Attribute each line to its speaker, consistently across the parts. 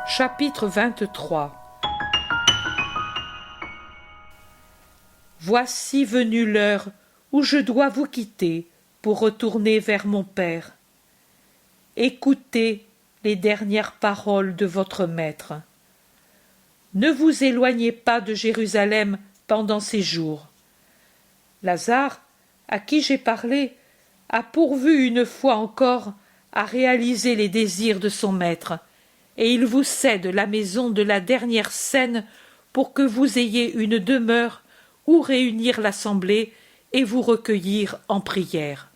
Speaker 1: Chapitre 23. Voici venue l'heure où je dois vous quitter pour retourner vers mon Père. Écoutez les dernières paroles de votre Maître. Ne vous éloignez pas de Jérusalem pendant ces jours. Lazare, à qui j'ai parlé, a pourvu une fois encore à réaliser les désirs de son Maître, et il vous cède la maison de la dernière scène pour que vous ayez une demeure où réunir l'assemblée et vous recueillir en prière.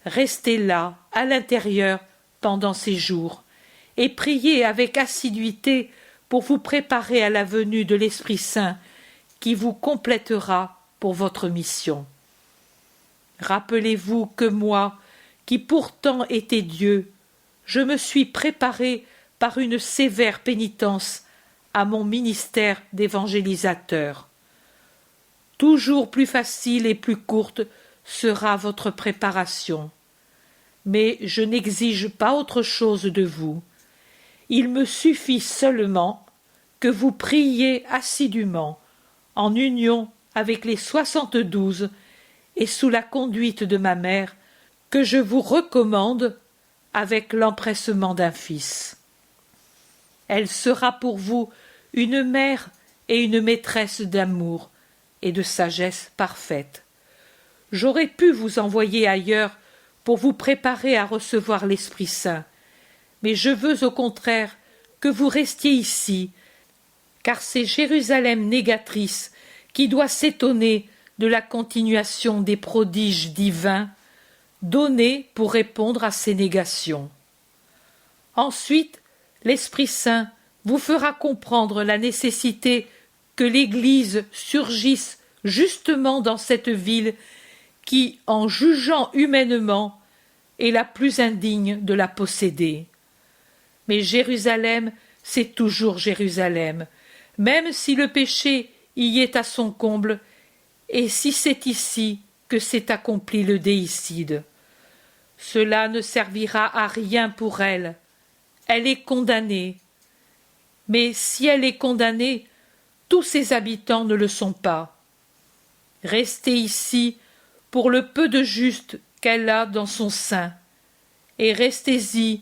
Speaker 1: Restez là, à l'intérieur, pendant ces jours, et priez avec assiduité pour vous préparer à la venue de l'Esprit Saint qui vous complétera pour votre mission. Rappelez-vous que moi, qui pourtant étais Dieu, je me suis préparé par une sévère pénitence à mon ministère d'évangélisateur. Toujours plus facile et plus courte sera votre préparation. Mais je n'exige pas autre chose de vous. Il me suffit seulement que vous priez assidûment, en union avec les 72 et sous la conduite de ma mère, que je vous recommande avec l'empressement d'un fils. Elle sera pour vous une mère et une maîtresse d'amour et de sagesse parfaite. J'aurais pu vous envoyer ailleurs pour vous préparer à recevoir l'Esprit Saint, mais je veux au contraire que vous restiez ici, car c'est Jérusalem négatrice qui doit s'étonner de la continuation des prodiges divins donnés pour répondre à ces négations. Ensuite, l'Esprit Saint vous fera comprendre la nécessité que l'Église surgisse justement dans cette ville qui, en jugeant humainement, est la plus indigne de la posséder. Mais Jérusalem, c'est toujours Jérusalem, même si le péché y est à son comble, et si c'est ici que s'est accompli le déicide. Cela ne servira à rien pour elle. Elle est condamnée. Mais si elle est condamnée, tous ses habitants ne le sont pas. Restez ici pour le peu de juste qu'elle a dans son sein, et restez-y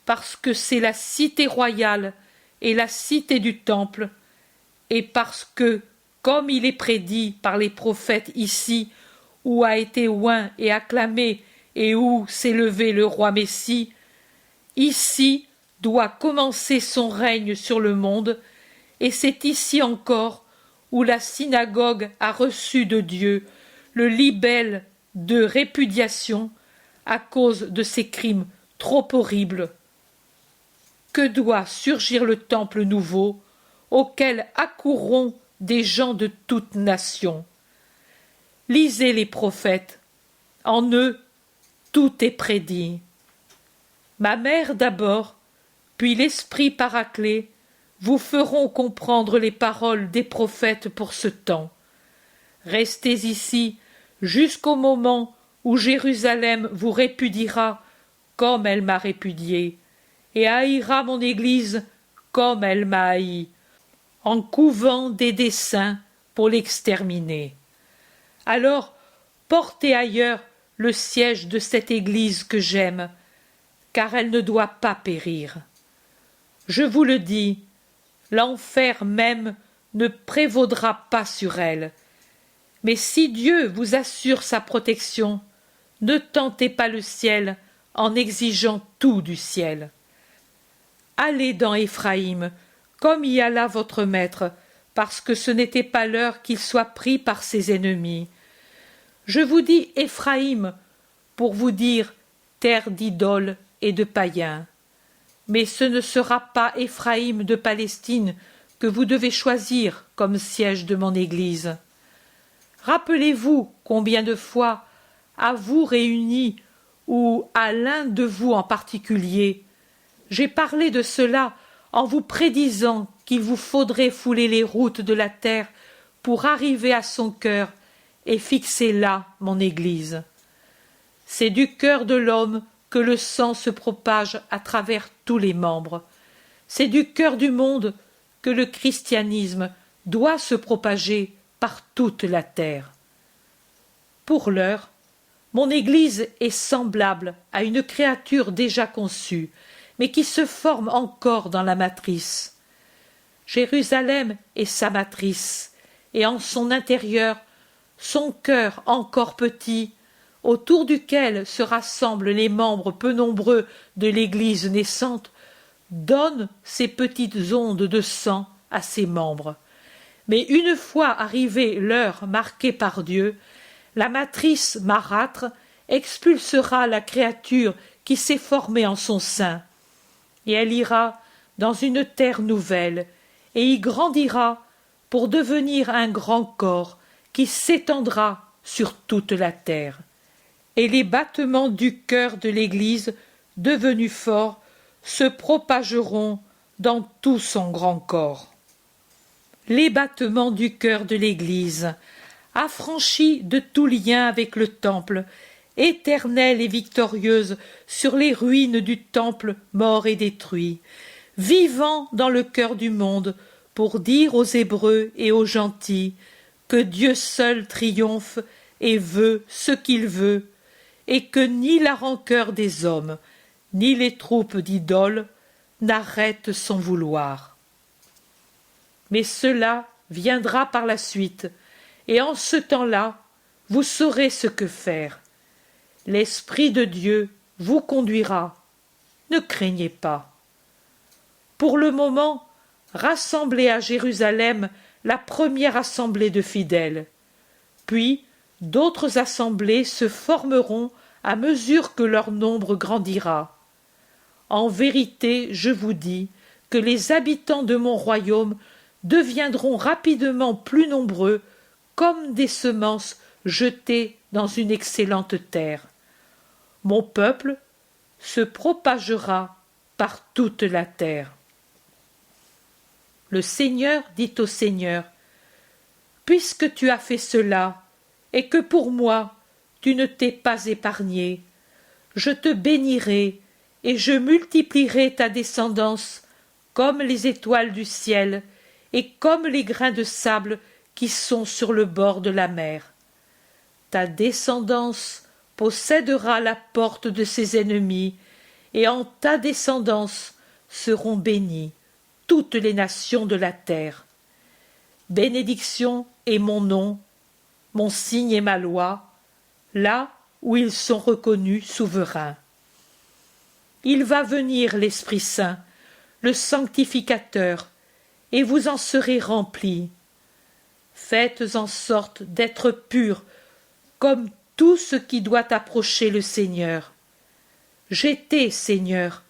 Speaker 1: parce que c'est la cité royale et la cité du temple, et parce que, comme il est prédit par les prophètes ici, où a été oint et acclamé et où s'est levé le roi Messie, ici doit commencer son règne sur le monde, et c'est ici encore où la synagogue a reçu de Dieu le libelle de répudiation à cause de ses crimes trop horribles. Que doit surgir le temple nouveau, auquel accourront des gens de toutes nations. Lisez les prophètes, en eux tout est prédit. Ma mère d'abord, puis l'Esprit Paraclet, vous feront comprendre les paroles des prophètes pour ce temps. Restez ici jusqu'au moment où Jérusalem vous répudiera comme elle m'a répudié, et haïra mon Église comme elle m'a haï, en couvant des desseins pour l'exterminer. Alors, portez ailleurs le siège de cette Église que j'aime, car elle ne doit pas périr. Je vous le dis, l'enfer même ne prévaudra pas sur elle. Mais si Dieu vous assure sa protection, ne tentez pas le ciel en exigeant tout du ciel. Allez dans Éphraïm, comme y alla votre maître, parce que ce n'était pas l'heure qu'il soit pris par ses ennemis. Je vous dis Éphraïm, pour vous dire terre d'idoles et de païens. Mais ce ne sera pas Éphraïm de Palestine que vous devez choisir comme siège de mon Église. Rappelez-vous combien de fois, à vous réunis, ou à l'un de vous en particulier, j'ai parlé de cela en vous prédisant qu'il vous faudrait fouler les routes de la terre pour arriver à son cœur et fixer là mon Église. C'est du cœur de l'homme que le sang se propage à travers tous les membres. c'est du cœur du monde que le christianisme doit se propager par toute la terre. Pour l'heure, mon Église est semblable à une créature déjà conçue, mais qui se forme encore dans la matrice. Jérusalem est sa matrice, et en son intérieur, son cœur encore petit, autour duquel se rassemblent les membres peu nombreux de l'Église naissante, donne ses petites ondes de sang à ses membres. Mais une fois arrivée l'heure marquée par Dieu, la matrice marâtre expulsera la créature qui s'est formée en son sein, et elle ira dans une terre nouvelle, et y grandira pour devenir un grand corps qui s'étendra sur toute la terre. Et les battements du cœur de l'Église, devenus forts, se propageront dans tout son grand corps. Les battements du cœur de l'Église, affranchie de tout lien avec le temple, éternelle et victorieuse sur les ruines du temple mort et détruit, vivant dans le cœur du monde pour dire aux Hébreux et aux gentils que Dieu seul triomphe et veut ce qu'il veut, et que ni la rancœur des hommes, ni les troupes d'idoles n'arrêtent son vouloir. Mais cela viendra par la suite, et en ce temps-là, vous saurez ce que faire. L'Esprit de Dieu vous conduira. Ne craignez pas. Pour le moment, rassemblez à Jérusalem la première assemblée de fidèles. Puis, d'autres assemblées se formeront à mesure que leur nombre grandira. En vérité, je vous dis que les habitants de mon royaume deviendront rapidement plus nombreux comme des semences jetées dans une excellente terre. Mon peuple se propagera par toute la terre. Le Seigneur dit au Seigneur, « Puisque tu as fait cela, et que pour moi tu ne t'es pas épargné, je te bénirai et je multiplierai ta descendance comme les étoiles du ciel et comme les grains de sable qui sont sur le bord de la mer. Ta descendance possédera la porte de ses ennemis, et en ta descendance seront bénies toutes les nations de la terre. Bénédiction est mon nom, mon signe est ma loi, là où ils sont reconnus souverains. Il va venir l'Esprit Saint, le sanctificateur, et vous en serez remplis. Faites en sorte d'être purs comme tout ce qui doit approcher le Seigneur. J'étais Seigneur,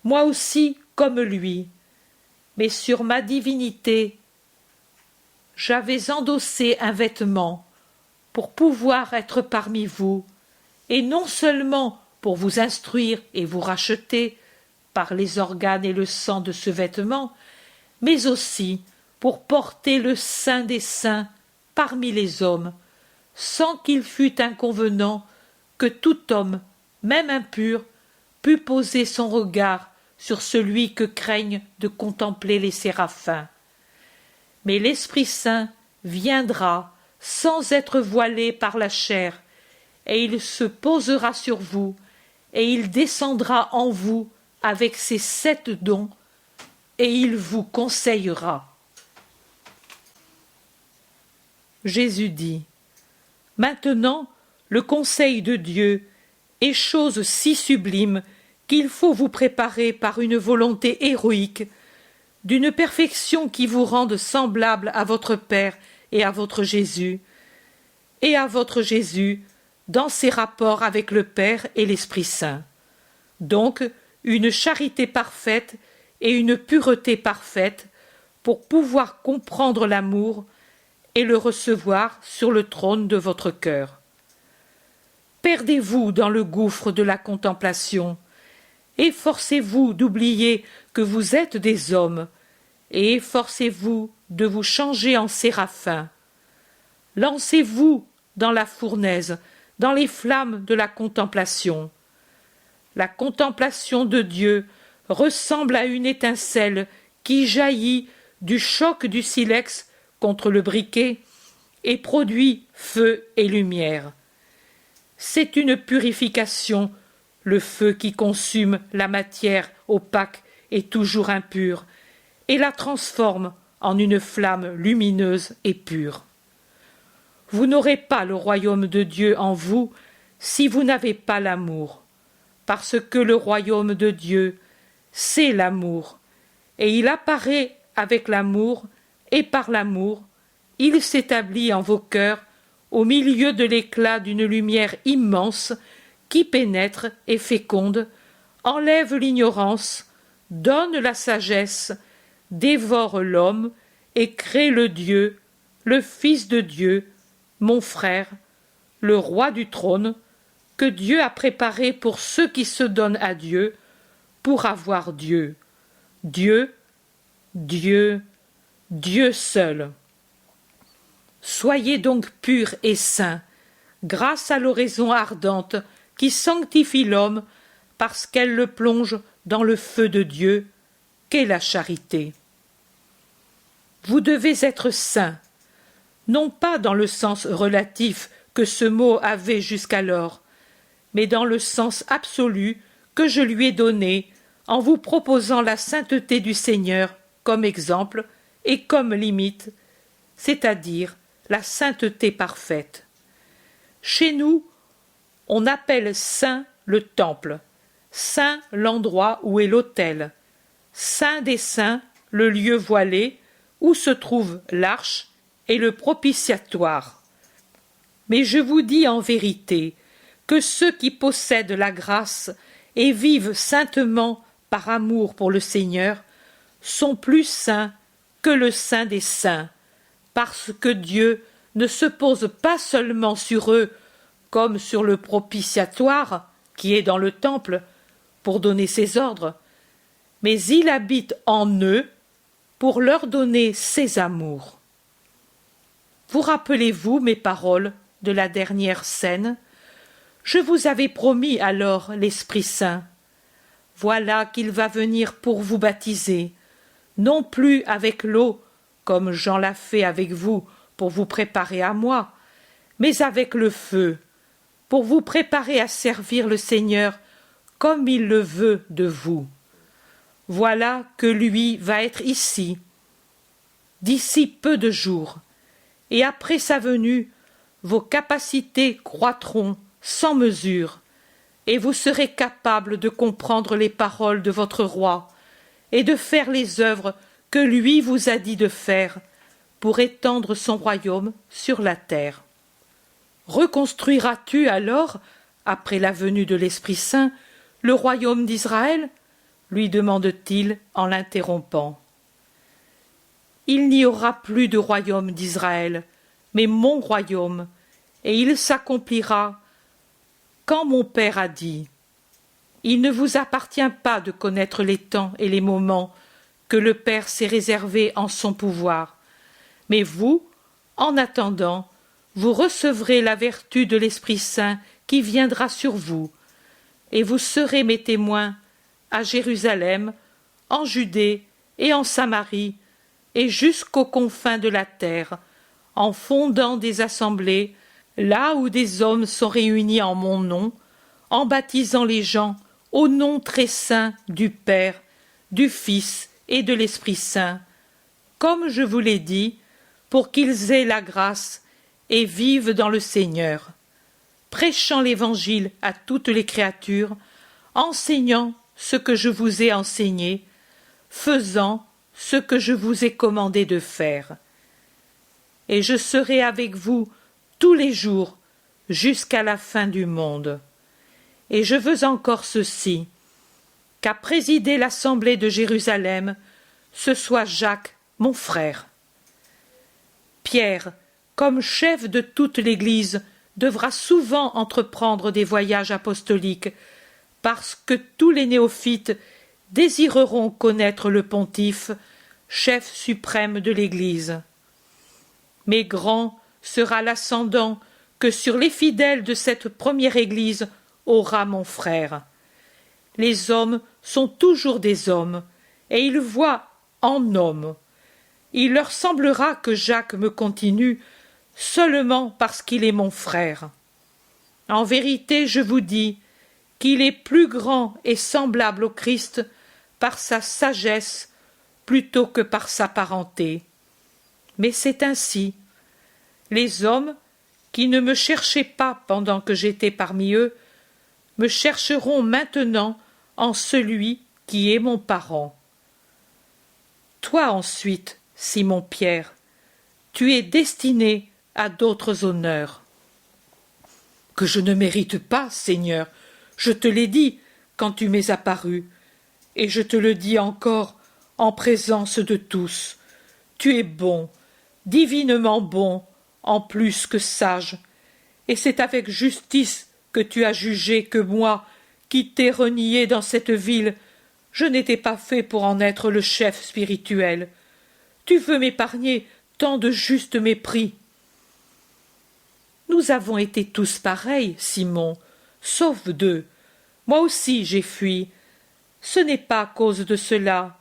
Speaker 1: moi aussi comme lui, mais sur ma divinité, j'avais endossé un vêtement pour pouvoir être parmi vous, et non seulement pour vous instruire et vous racheter par les organes et le sang de ce vêtement, mais aussi pour porter le Saint des Saints parmi les hommes, sans qu'il fût inconvenant que tout homme, même impur, pût poser son regard sur celui que craignent de contempler les séraphins. Mais l'Esprit Saint viendra sans être voilé par la chair, et il se posera sur vous, et il descendra en vous avec ses 7 dons, et il vous conseillera. Jésus dit, « Maintenant, le conseil de Dieu est chose si sublime qu'il faut vous préparer par une volonté héroïque, d'une perfection qui vous rende semblable à votre Père et à votre Jésus dans ses rapports avec le Père et l'Esprit Saint. Donc, une charité parfaite et une pureté parfaite pour pouvoir comprendre l'amour et le recevoir sur le trône de votre cœur. Perdez-vous dans le gouffre de la contemplation, efforcez-vous d'oublier que vous êtes des hommes, et efforcez-vous de vous changer en séraphins. Lancez-vous dans la fournaise, dans les flammes de la contemplation. La contemplation de Dieu ressemble à une étincelle qui jaillit du choc du silex contre le briquet et produit feu et lumière. C'est une purification, le feu qui consume la matière opaque et toujours impure, et la transforme en une flamme lumineuse et pure. Vous n'aurez pas le royaume de Dieu en vous si vous n'avez pas l'amour, parce que le royaume de Dieu, c'est l'amour, et il apparaît avec l'amour, et par l'amour, il s'établit en vos cœurs au milieu de l'éclat d'une lumière immense qui pénètre et féconde, enlève l'ignorance, donne la sagesse, dévore l'homme et crée le Dieu, le Fils de Dieu, mon frère, le roi du trône, que Dieu a préparé pour ceux qui se donnent à Dieu, pour avoir Dieu. Dieu, Dieu, Dieu seul. Soyez donc purs et saints, grâce à l'oraison ardente qui sanctifie l'homme parce qu'elle le plonge dans le feu de Dieu, qu'est la charité. Vous devez être saints, non pas dans le sens relatif que ce mot avait jusqu'alors, mais dans le sens absolu que je lui ai donné en vous proposant la sainteté du Seigneur comme exemple et comme limite, c'est-à-dire la sainteté parfaite. Chez nous, on appelle saint le temple, saint l'endroit où est l'autel, saint des saints le lieu voilé où se trouve l'arche et le propitiatoire. Mais je vous dis en vérité que ceux qui possèdent la grâce et vivent saintement par amour pour le Seigneur sont plus saints que le saint des saints, parce que Dieu ne se pose pas seulement sur eux comme sur le propitiatoire qui est dans le temple pour donner ses ordres, mais il habite en eux pour leur donner ses amours. Vous rappelez-vous mes paroles de la dernière scène? Je vous avais promis alors l'Esprit Saint. Voilà qu'il va venir pour vous baptiser, non plus avec l'eau, comme Jean l'a fait avec vous pour vous préparer à moi, mais avec le feu, pour vous préparer à servir le Seigneur comme il le veut de vous. Voilà que lui va être ici, d'ici peu de jours, et après sa venue, vos capacités croîtront sans mesure, et vous serez capable de comprendre les paroles de votre roi et de faire les œuvres que lui vous a dit de faire pour étendre son royaume sur la terre. Reconstruiras-tu alors, après la venue de l'Esprit Saint, le royaume d'Israël? Lui demande-t-il en l'interrompant. Il n'y aura plus de royaume d'Israël, mais mon royaume, et il s'accomplira quand mon Père a dit. Il ne vous appartient pas de connaître les temps et les moments que le Père s'est réservés en son pouvoir, mais vous, en attendant, vous recevrez la vertu de l'Esprit Saint qui viendra sur vous, et vous serez mes témoins à Jérusalem, en Judée et en Samarie, et jusqu'aux confins de la terre, en fondant des assemblées, là où des hommes sont réunis en mon nom, en baptisant les gens au nom très saint du Père, du Fils et de l'Esprit Saint, comme je vous l'ai dit, pour qu'ils aient la grâce et vivent dans le Seigneur, prêchant l'Évangile à toutes les créatures, enseignant ce que je vous ai enseigné, faisant ce que je vous ai commandé de faire. Et je serai avec vous tous les jours jusqu'à la fin du monde. Et je veux encore ceci, qu'à présider l'assemblée de Jérusalem, ce soit Jacques, mon frère. Pierre, comme chef de toute l'Église, devra souvent entreprendre des voyages apostoliques, parce que tous les néophytes désireront connaître le pontife, chef suprême de l'Église. Mais grand sera l'ascendant que sur les fidèles de cette première Église aura mon frère. Les hommes sont toujours des hommes, et ils voient en homme. Il leur semblera que Jacques me continue seulement parce qu'il est mon frère. En vérité, je vous dis qu'il est plus grand et semblable au Christ par sa sagesse plutôt que par sa parenté. Mais c'est ainsi. Les hommes, qui ne me cherchaient pas pendant que j'étais parmi eux, me chercheront maintenant en celui qui est mon parent. Toi ensuite, Simon-Pierre, tu es destiné à d'autres honneurs. Que je ne mérite pas, Seigneur, je te l'ai dit quand tu m'es apparu, et je te le dis encore en présence de tous. Tu es bon, divinement bon, en plus que sage, et c'est avec justice que tu as jugé que moi, qui t'ai renié dans cette ville, je n'étais pas fait pour en être le chef spirituel. Tu veux m'épargner tant de juste mépris. Nous avons été tous pareils, Simon, sauf deux. Moi aussi j'ai fui. Ce n'est pas à cause de cela,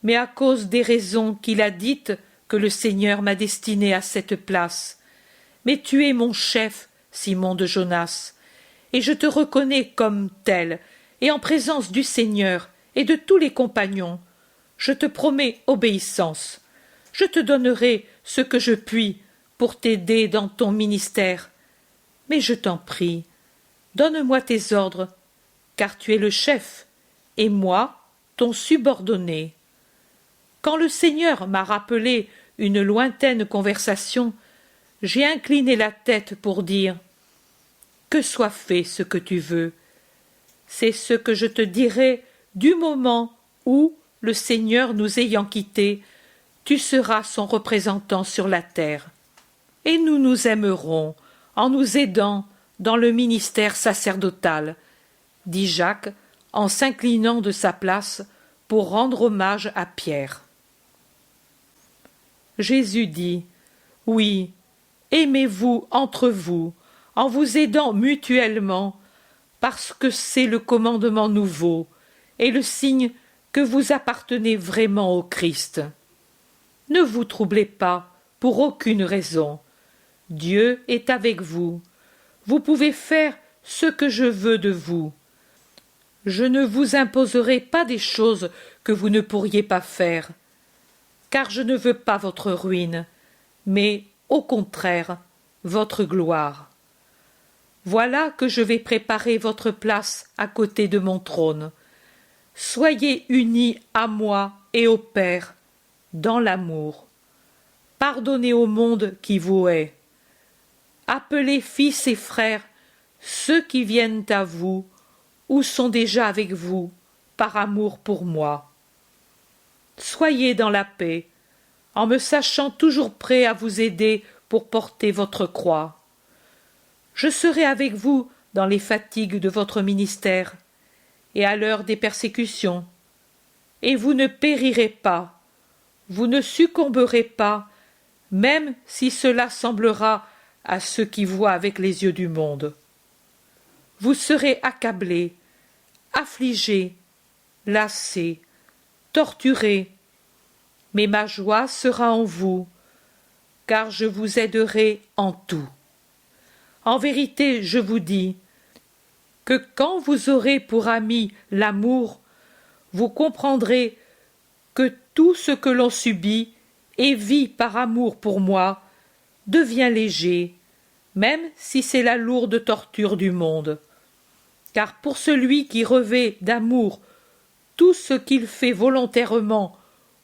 Speaker 1: mais à cause des raisons qu'il a dites que le Seigneur m'a destiné à cette place. Mais tu es mon chef, Simon de Jonas, et je te reconnais comme tel, et en présence du Seigneur et de tous les compagnons, je te promets obéissance. Je te donnerai ce que je puis pour t'aider dans ton ministère. Mais je t'en prie, donne-moi tes ordres, car tu es le chef, et moi, ton subordonné. Quand le Seigneur m'a rappelé une lointaine conversation, j'ai incliné la tête pour dire « Que soit fait ce que tu veux ». C'est ce que je te dirai du moment où, le Seigneur nous ayant quittés, tu seras son représentant sur la terre. Et nous nous aimerons en nous aidant dans le ministère sacerdotal, dit Jacques en s'inclinant de sa place pour rendre hommage à Pierre. Jésus dit « Oui, aimez-vous entre vous, en vous aidant mutuellement, parce que c'est le commandement nouveau et le signe que vous appartenez vraiment au Christ. Ne vous troublez pas pour aucune raison. Dieu est avec vous. Vous pouvez faire ce que je veux de vous. Je ne vous imposerai pas des choses que vous ne pourriez pas faire, car je ne veux pas votre ruine, mais, au contraire, votre gloire. Voilà que je vais préparer votre place à côté de mon trône. Soyez unis à moi et au Père, dans l'amour. Pardonnez au monde qui vous hait. Appelez fils et frères ceux qui viennent à vous ou sont déjà avec vous par amour pour moi. Soyez dans la paix, en me sachant toujours prêt à vous aider pour porter votre croix. Je serai avec vous dans les fatigues de votre ministère et à l'heure des persécutions, et vous ne périrez pas, vous ne succomberez pas, même si cela semblera à ceux qui voient avec les yeux du monde. Vous serez accablés, affligés, lassés, torturés, mais ma joie sera en vous, car je vous aiderai en tout. En vérité, je vous dis que quand vous aurez pour ami l'amour, vous comprendrez que tout ce que l'on subit et vit par amour pour moi devient léger, même si c'est la lourde torture du monde. Car pour celui qui revêt d'amour tout ce qu'il fait volontairement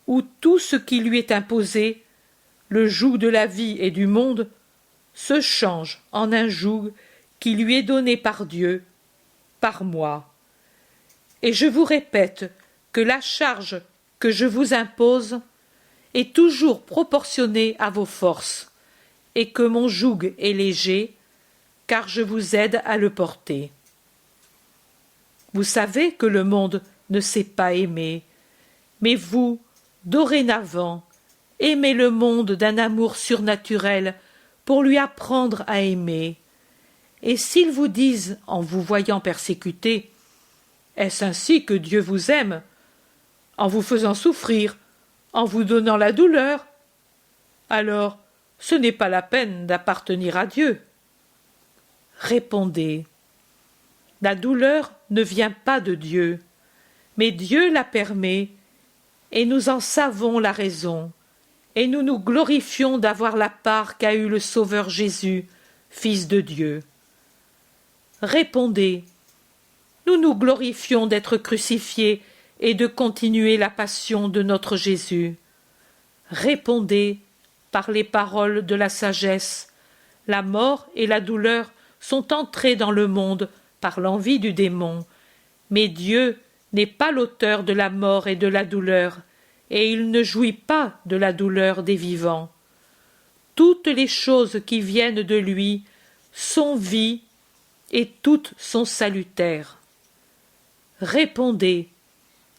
Speaker 1: ou tout ce qui lui est imposé, le joug de la vie et du monde se change en un joug qui lui est donné par Dieu, par moi. Et je vous répète que la charge que je vous impose est toujours proportionnée à vos forces, et que mon joug est léger, car je vous aide à le porter. Vous savez que le monde ne sait pas aimer, mais vous, dorénavant, aimez le monde d'un amour surnaturel pour lui apprendre à aimer. Et s'ils vous disent, en vous voyant persécuté, Est-ce ainsi que Dieu vous aime? En vous faisant souffrir, en vous donnant la douleur? Alors, ce n'est pas la peine d'appartenir à Dieu. Répondez. La douleur ne vient pas de Dieu, mais Dieu la permet, et nous en savons la raison, et nous nous glorifions d'avoir la part qu'a eue le Sauveur Jésus, Fils de Dieu. Répondez. Nous nous glorifions d'être crucifiés et de continuer la passion de notre Jésus. Répondez par les paroles de la sagesse. La mort et la douleur sont entrées dans le monde par l'envie du démon, mais Dieu n'est pas l'auteur de la mort et de la douleur, et il ne jouit pas de la douleur des vivants. Toutes les choses qui viennent de lui sont vie, et toutes sont salutaires. Répondez.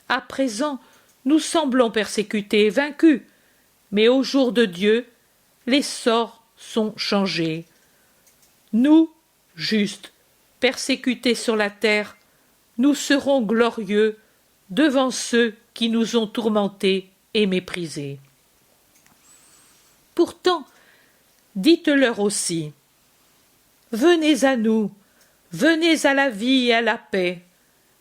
Speaker 1: À présent, nous semblons persécutés et vaincus, mais au jour de Dieu, les sorts sont changés. Nous, justes, persécutés sur la terre, nous serons glorieux devant ceux qui nous ont tourmentés et méprisés. Pourtant, dites-leur aussi, venez à nous, venez à la vie et à la paix.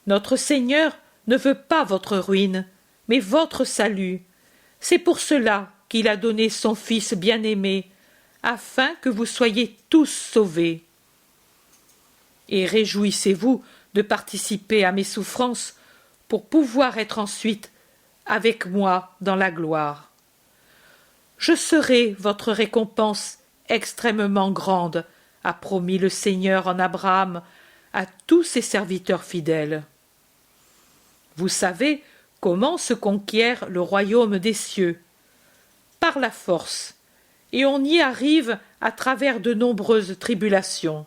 Speaker 1: Notre Seigneur ne veut pas votre ruine, mais votre salut. C'est pour cela qu'il a donné son Fils bien-aimé, afin que vous soyez tous sauvés. Et réjouissez-vous de participer à mes souffrances pour pouvoir être ensuite avec moi dans la gloire. Je serai votre récompense extrêmement grande, a promis le Seigneur en Abraham à tous ses serviteurs fidèles. Vous savez comment se conquiert le royaume des cieux? Par la force, et on y arrive à travers de nombreuses tribulations.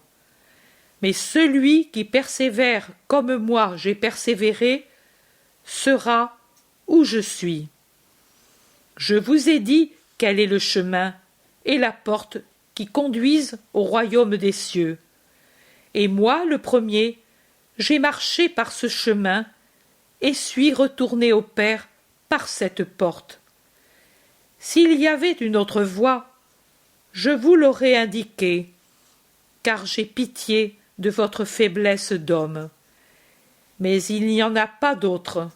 Speaker 1: Mais celui qui persévère comme moi j'ai persévéré sera où je suis. Je vous ai dit quel est le chemin et la porte qui conduisent au royaume des cieux. Et moi, le premier, j'ai marché par ce chemin et suis retourné au Père par cette porte. S'il y avait une autre voie, je vous l'aurais indiquée, car j'ai pitié de votre faiblesse d'homme. Mais il n'y en a pas d'autre.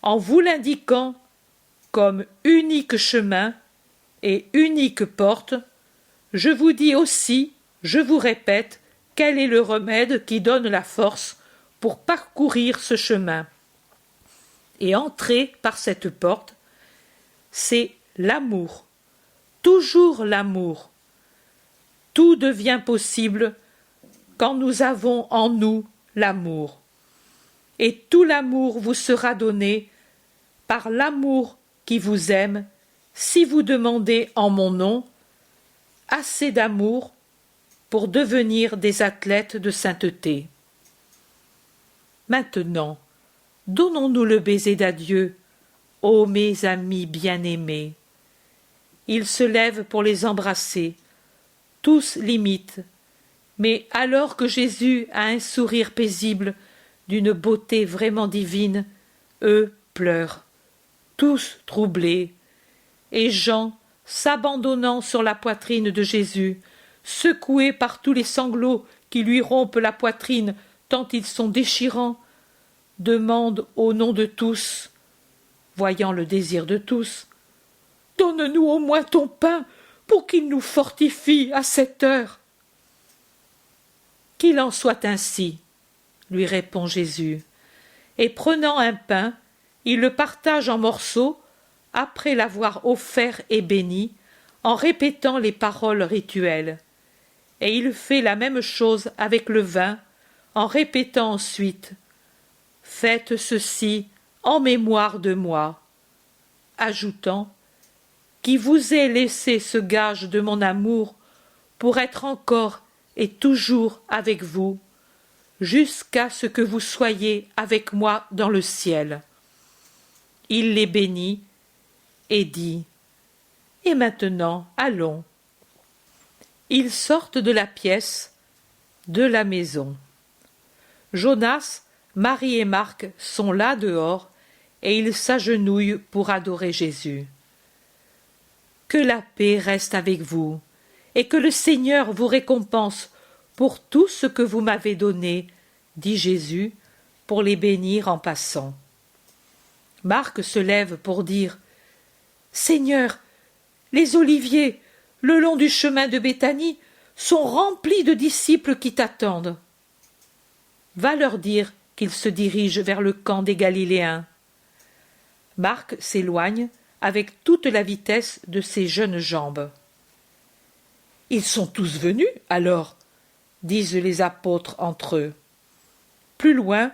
Speaker 1: En vous l'indiquant comme unique chemin et unique porte, je vous dis aussi, je vous répète, quel est le remède qui donne la force pour parcourir ce chemin. Et entrer par cette porte, c'est l'amour, toujours l'amour. Tout devient possible quand nous avons en nous l'amour. Et tout l'amour vous sera donné par l'amour qui vous aime, si vous demandez en mon nom assez d'amour pour devenir des athlètes de sainteté. Maintenant, donnons-nous le baiser d'adieu, ô mes amis bien-aimés. Ils se lèvent pour les embrasser, tous l'imitent, mais alors que Jésus a un sourire paisible, d'une beauté vraiment divine, eux pleurent, tous troublés, et Jean, s'abandonnant sur la poitrine de Jésus, secoué par tous les sanglots qui lui rompent la poitrine tant ils sont déchirants, demande au nom de tous, voyant le désir de tous, « Donne-nous au moins ton pain pour qu'il nous fortifie à cette heure. » « Qu'il en soit ainsi, » lui répond Jésus, et prenant un pain, il le partage en morceaux, après l'avoir offert et béni, en répétant les paroles rituelles. Et il fait la même chose avec le vin, en répétant ensuite « Faites ceci en mémoire de moi », ajoutant « Qui vous ai laissé ce gage de mon amour pour être encore et toujours avec vous, jusqu'à ce que vous soyez avec moi dans le ciel. » Il les bénit et dit « Et maintenant, allons. » Ils sortent de la pièce, de la maison. Jonas Marie et Marc sont là dehors et ils s'agenouillent pour adorer Jésus. Que la paix reste avec vous et que le Seigneur vous récompense pour tout ce que vous m'avez donné, dit Jésus, pour les bénir en passant. Marc se lève pour dire « Seigneur, les oliviers, le long du chemin de Béthanie, sont remplis de disciples qui t'attendent. Va leur dire qu'ils se dirigent vers le camp des Galiléens. » Marc s'éloigne avec toute la vitesse de ses jeunes jambes. « Ils sont tous venus, alors ?» disent les apôtres entre eux. Plus loin,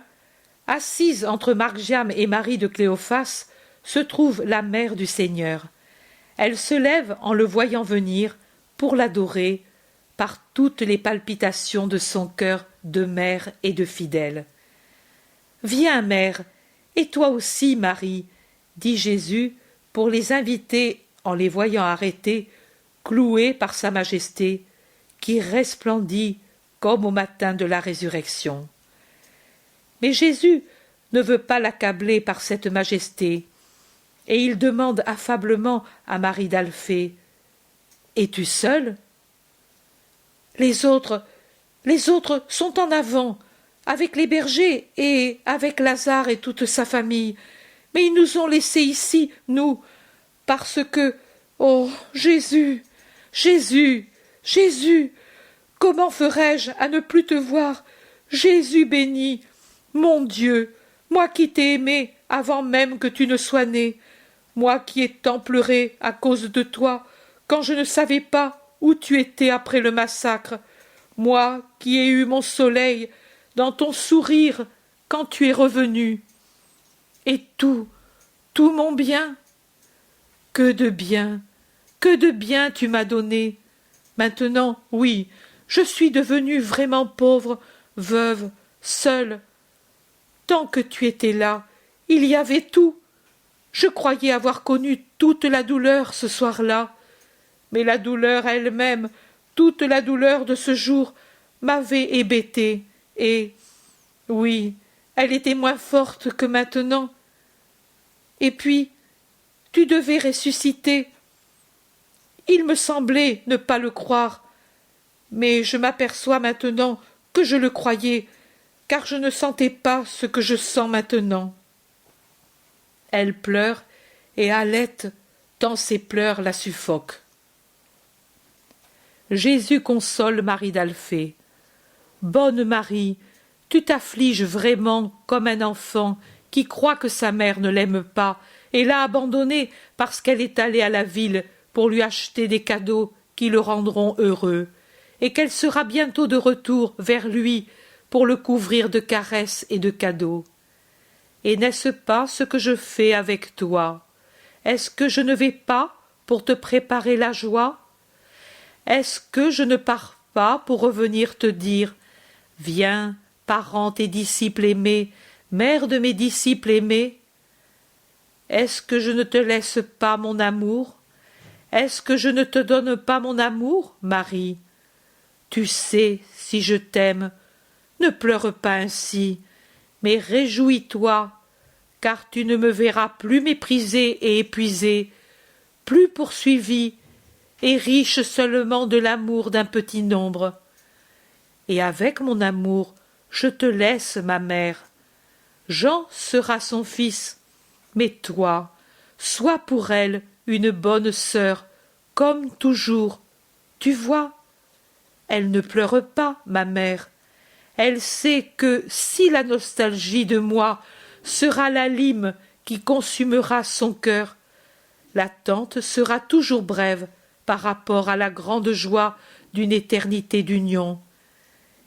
Speaker 1: assise entre Marc-Jam et Marie de Cléophas, se trouve la mère du Seigneur. Elle se lève en le voyant venir pour l'adorer par toutes les palpitations de son cœur de mère et de fidèle. « Viens, mère, et toi aussi, Marie, » dit Jésus pour les inviter en les voyant arrêtés, cloués par sa majesté, qui resplendit comme au matin de la résurrection. Mais Jésus ne veut pas l'accabler par cette majesté, et il demande affablement à Marie d'Alphée « Es-tu seule ?» Les autres sont en avant, avec les bergers et avec Lazare et toute sa famille, mais ils nous ont laissés ici, nous, parce que, oh, Jésus, Jésus, Jésus, comment ferais-je à ne plus te voir, Jésus béni, mon Dieu, moi qui t'ai aimé avant même que tu ne sois né, moi qui ai tant pleuré à cause de toi, quand je ne savais pas où tu étais après le massacre, moi qui ai eu mon soleil dans ton sourire quand tu es revenu. Et tout mon bien, que de bien tu m'as donné. Maintenant, oui, je suis devenue vraiment pauvre, veuve, seule. Tant que tu étais là, il y avait tout. Je croyais avoir connu toute la douleur ce soir-là, mais la douleur elle-même, toute la douleur de ce jour, m'avait hébétée, et, oui, elle était moins forte que maintenant. Et puis, tu devais ressusciter. Il me semblait ne pas le croire, mais je m'aperçois maintenant que je le croyais, car je ne sentais pas ce que je sens maintenant. Elle pleure et halète tant ses pleurs la suffoquent. Jésus console Marie d'Alphée. « Bonne Marie, tu t'affliges vraiment comme un enfant qui croit que sa mère ne l'aime pas et l'a abandonnée parce qu'elle est allée à la ville pour lui acheter des cadeaux qui le rendront heureux, et qu'elle sera bientôt de retour vers lui pour le couvrir de caresses et de cadeaux. Et n'est-ce pas ce que je fais avec toi? Est-ce que je ne vais pas pour te préparer la joie? Est-ce que je ne pars pas pour revenir te dire « Viens, parent tes disciples aimés, mère de mes disciples aimés » Est-ce que je ne te laisse pas mon amour? Est-ce que je ne te donne pas mon amour, Marie? Tu sais si je t'aime. Ne pleure pas ainsi, mais réjouis-toi, car tu ne me verras plus méprisée et épuisée, plus poursuivie et riche seulement de l'amour d'un petit nombre. Et avec mon amour, je te laisse, ma mère. Jean sera son fils, mais toi, sois pour elle une bonne sœur, comme toujours. Tu vois, elle ne pleure pas, ma mère. Elle sait que si la nostalgie de moi sera la lime qui consumera son cœur, l'attente sera toujours brève par rapport à la grande joie d'une éternité d'union.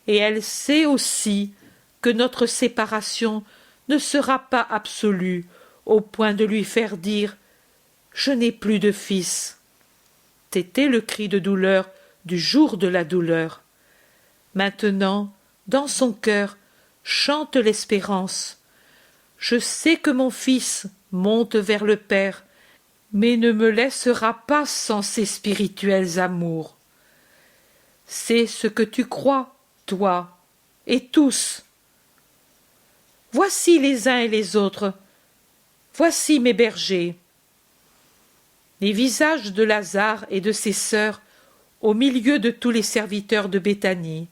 Speaker 1: Et elle sait aussi que notre séparation ne sera pas absolue au point de lui faire dire « Je n'ai plus de fils ». C'était le cri de douleur du jour de la douleur. Maintenant, dans son cœur, chante l'espérance. Je sais que mon fils monte vers le Père, mais ne me laissera pas sans ses spirituels amours. C'est ce que tu crois, toi, et tous. Voici les uns et les autres. Voici mes bergers. Les visages de Lazare et de ses sœurs au milieu de tous les serviteurs de Béthanie.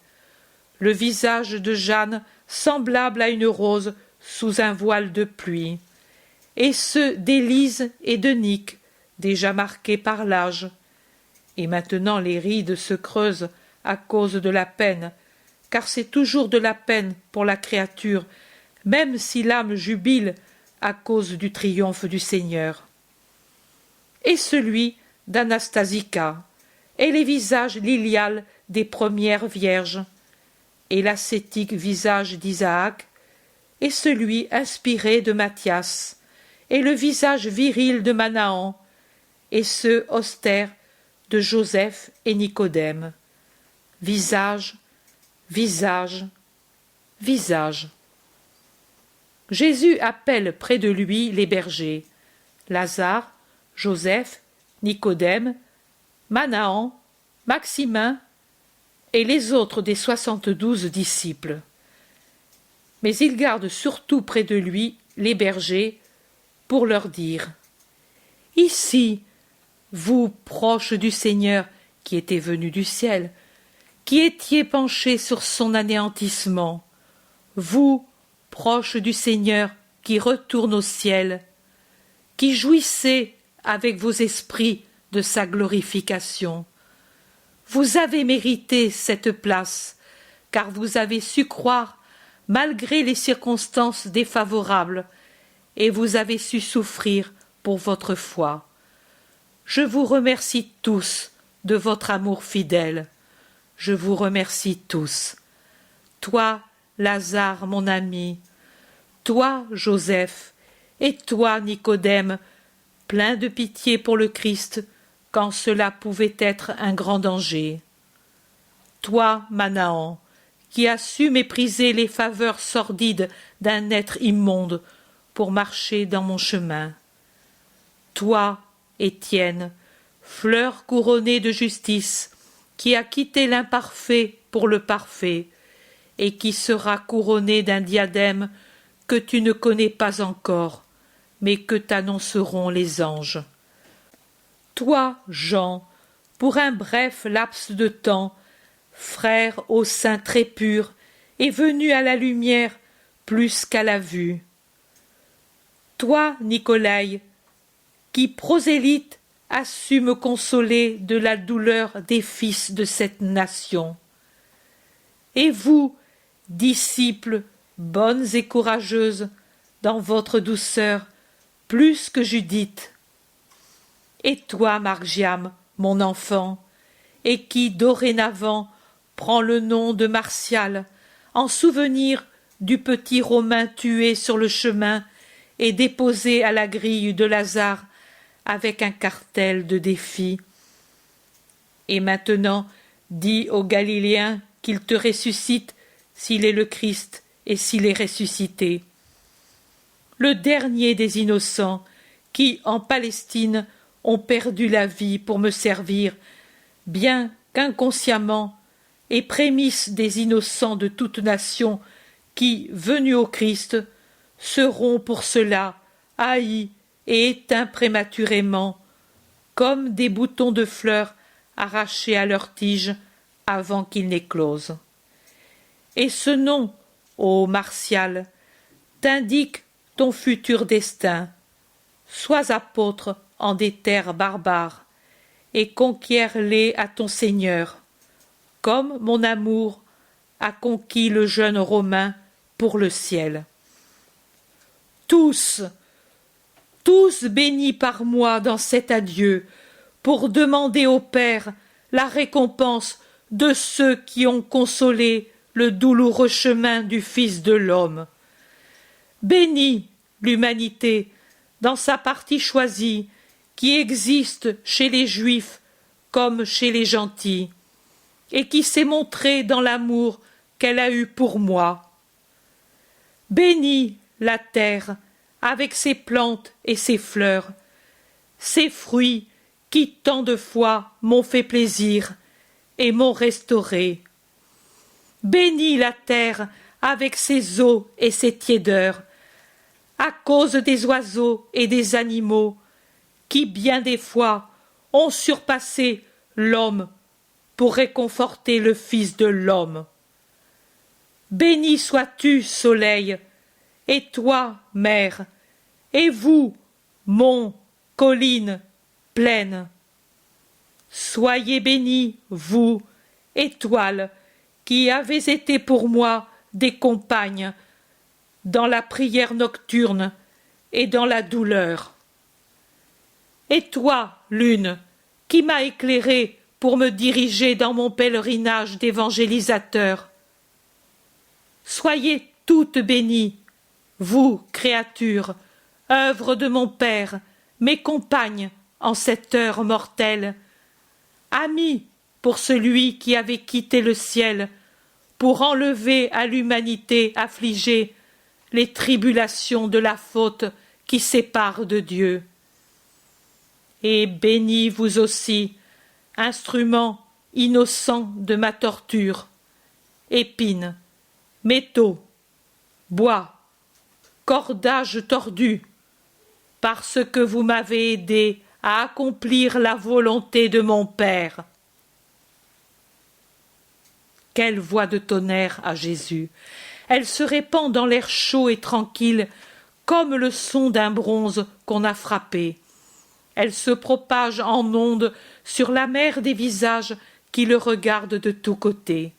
Speaker 1: Le visage de Jeanne semblable à une rose sous un voile de pluie. Et ceux d'Élise et de Nick, déjà marqués par l'âge. Et maintenant les rides se creusent à cause de la peine, car c'est toujours de la peine pour la créature, même si l'âme jubile à cause du triomphe du Seigneur. Et celui d'Anastasica, et les visages liliales des premières vierges, et l'ascétique visage d'Isaac, et celui inspiré de Matthias, et le visage viril de Manahan, et ceux austères de Joseph et Nicodème. Visage, visage, visage. Jésus appelle près de lui les bergers, Lazare, Joseph, Nicodème, Manahan, Maximin et les autres des 72 disciples. Mais il garde surtout près de lui les bergers pour leur dire « Ici, vous, proches du Seigneur qui était venu du ciel, qui étiez penchés sur son anéantissement, vous, proches du Seigneur qui retourne au ciel, qui jouissez avec vos esprits de sa glorification. Vous avez mérité cette place, car vous avez su croire malgré les circonstances défavorables, et vous avez su souffrir pour votre foi. Je vous remercie tous de votre amour fidèle. Je vous remercie tous. Toi, Lazare, mon ami, toi, Joseph, et toi, Nicodème, plein de pitié pour le Christ, quand cela pouvait être un grand danger. Toi, Manahan, qui as su mépriser les faveurs sordides d'un être immonde pour marcher dans mon chemin. Toi, Étienne, fleur couronnée de justice, qui a quitté l'imparfait pour le parfait, et qui sera couronné d'un diadème que tu ne connais pas encore, mais que t'annonceront les anges. Toi, Jean, pour un bref laps de temps, frère au sein très pur, et venu à la lumière plus qu'à la vue. Toi, Nicolaï, qui prosélyte as su me consoler de la douleur des fils de cette nation. Et vous, disciples, bonnes et courageuses, dans votre douceur, plus que Judith. Et toi, Margiam, mon enfant, et qui, dorénavant, prend le nom de Martial, en souvenir du petit Romain tué sur le chemin et déposé à la grille de Lazare avec un cartel de défi. Et maintenant, dis aux Galiléens qu'il te ressuscite s'il est le Christ et s'il est ressuscité. Le dernier des innocents qui, en Palestine, ont perdu la vie pour me servir, bien qu'inconsciemment, et prémisse des innocents de toute nation qui, venus au Christ, seront pour cela haïs et éteints prématurément, comme des boutons de fleurs arrachés à leur tige avant qu'ils n'éclosent. Et ce nom, ô Martial, t'indique ton futur destin. Sois apôtre en des terres barbares, et conquiers-les à ton Seigneur, comme mon amour a conquis le jeune Romain pour le ciel. Tous, tous bénis par moi dans cet adieu, pour demander au Père la récompense de ceux qui ont consolé le douloureux chemin du Fils de l'homme. Bénis l'humanité dans sa partie choisie, qui existe chez les Juifs comme chez les gentils, et qui s'est montrée dans l'amour qu'elle a eu pour moi. Bénis la terre avec ses plantes et ses fleurs, ses fruits qui tant de fois m'ont fait plaisir et m'ont restauré. Bénis la terre avec ses eaux et ses tiédeurs, à cause des oiseaux et des animaux, qui bien des fois ont surpassé l'homme pour réconforter le Fils de l'homme. Béni sois-tu, soleil, et toi, mer, et vous, monts, collines, plaines. Soyez bénis, vous, étoiles, qui avez été pour moi des compagnes dans la prière nocturne et dans la douleur. Et toi, lune, qui m'as éclairé pour me diriger dans mon pèlerinage d'évangélisateur. Soyez toutes bénies, vous, créatures, œuvre de mon Père, mes compagnes en cette heure mortelle, amis pour celui qui avait quitté le ciel, pour enlever à l'humanité affligée les tribulations de la faute qui sépare de Dieu. Et bénis vous aussi, instruments innocents de ma torture, épines, métaux, bois, cordages tordus, parce que vous m'avez aidé à accomplir la volonté de mon Père. Quelle voix de tonnerre à Jésus! Elle se répand dans l'air chaud et tranquille, comme le son d'un bronze qu'on a frappé. Elle se propage en ondes sur la mer des visages qui le regardent de tous côtés.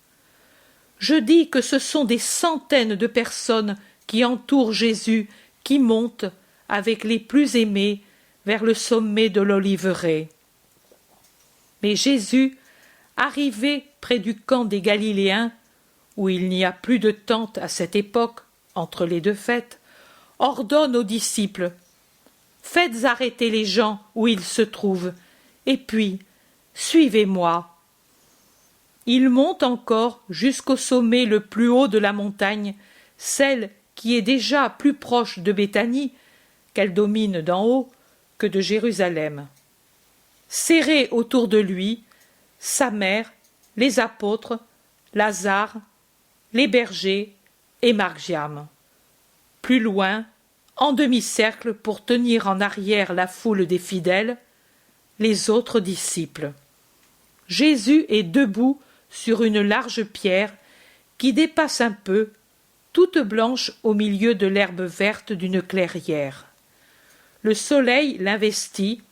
Speaker 1: Je dis que ce sont des centaines de personnes qui entourent Jésus, qui montent, avec les plus aimés, vers le sommet de l'Oliveraie. Mais Jésus, arrivé près du camp des Galiléens, où il n'y a plus de tente à cette époque, entre les deux fêtes, ordonne aux disciples « Faites arrêter les gens où ils se trouvent, et puis, suivez-moi. » Il monte encore jusqu'au sommet le plus haut de la montagne, celle qui est déjà plus proche de Béthanie, qu'elle domine d'en haut, que de Jérusalem. Serrés autour de lui, sa mère, les apôtres, Lazare, les bergers et Margiam. Plus loin, en demi-cercle pour tenir en arrière la foule des fidèles, les autres disciples. Jésus est debout sur une large pierre qui dépasse un peu, toute blanche au milieu de l'herbe verte d'une clairière. Le soleil l'investit,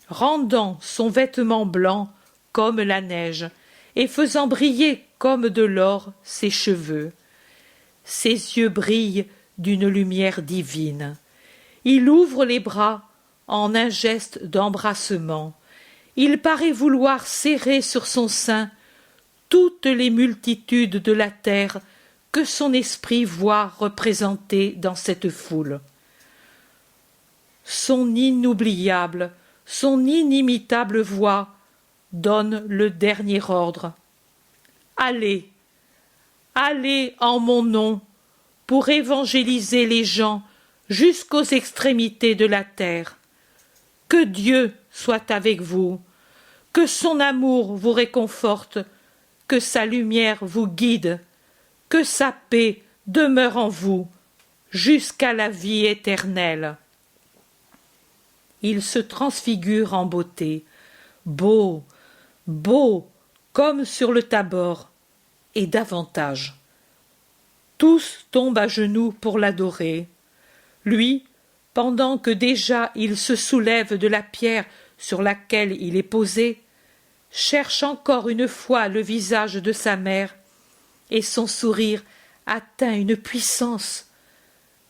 Speaker 1: rendant son vêtement blanc comme la neige et faisant briller comme de l'or ses cheveux. Ses yeux brillent d'une lumière divine. Il ouvre les bras en un geste d'embrassement. Il paraît vouloir serrer sur son sein toutes les multitudes de la terre que son esprit voit représentées dans cette foule. Son inoubliable, son inimitable voix donne le dernier ordre. Allez, allez en mon nom pour évangéliser les gens jusqu'aux extrémités de la terre. Que Dieu soit avec vous, que son amour vous réconforte, que sa lumière vous guide, que sa paix demeure en vous jusqu'à la vie éternelle. Il se transfigure en beauté, beau, beau, comme sur le Tabor, et davantage. Tous tombent à genoux pour l'adorer. Lui, pendant que déjà il se soulève de la pierre sur laquelle il est posé, cherche encore une fois le visage de sa mère, et son sourire atteint une puissance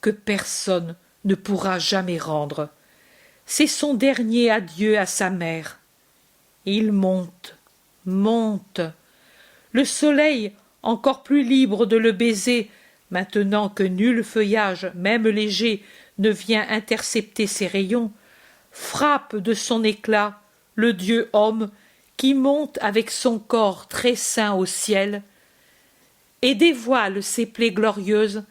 Speaker 1: que personne ne pourra jamais rendre. C'est son dernier adieu à sa mère. Il monte, monte. Le soleil, encore plus libre de le baiser, maintenant que nul feuillage, même léger, ne vient intercepter ses rayons, frappe de son éclat le Dieu homme qui monte avec son corps très saint au ciel et dévoile ses plaies glorieuses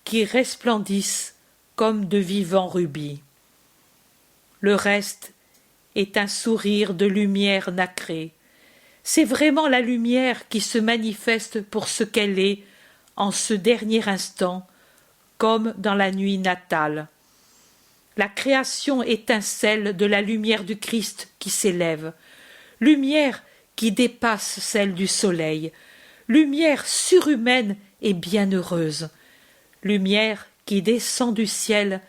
Speaker 1: qui resplendissent comme de vivants rubis. Le reste est un sourire de lumière nacrée. C'est vraiment la lumière qui se manifeste pour ce qu'elle est, en ce dernier instant, comme dans la nuit natale. La création étincelle de la lumière du Christ qui s'élève, lumière qui dépasse celle du soleil, lumière surhumaine et bienheureuse, lumière qui descend du ciel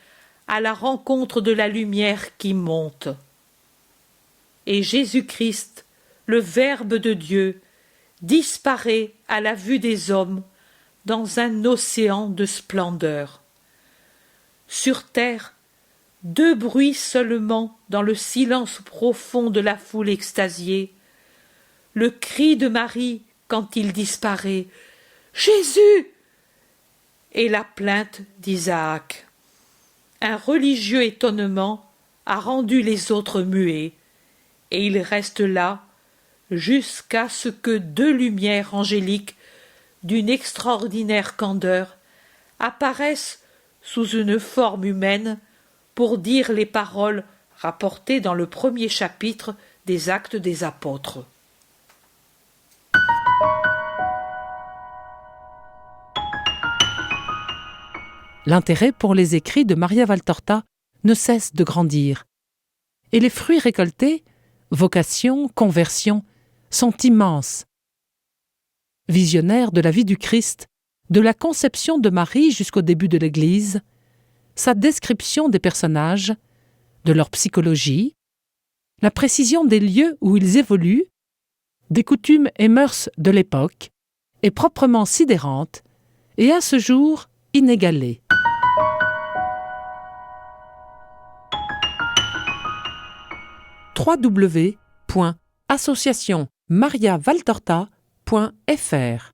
Speaker 1: à la rencontre de la lumière qui monte. Et Jésus-Christ, le Verbe de Dieu, disparaît à la vue des hommes dans un océan de splendeur. Sur terre, 2 bruits seulement dans le silence profond de la foule extasiée. Le cri de Marie quand il disparaît, « Jésus !» et la plainte d'Isaac. Un religieux étonnement a rendu les autres muets, et ils restent là jusqu'à ce que 2 lumières angéliques d'une extraordinaire candeur apparaissent sous une forme humaine pour dire les paroles rapportées dans le 1er chapitre des Actes des Apôtres.
Speaker 2: L'intérêt pour les écrits de Maria Valtorta ne cesse de grandir. Et les fruits récoltés, vocation, conversion, sont immenses. Visionnaire de la vie du Christ, de la conception de Marie jusqu'au début de l'Église, sa description des personnages, de leur psychologie, la précision des lieux où ils évoluent, des coutumes et mœurs de l'époque, est proprement sidérante et à ce jour inégalée. www.associationmariavaltorta.fr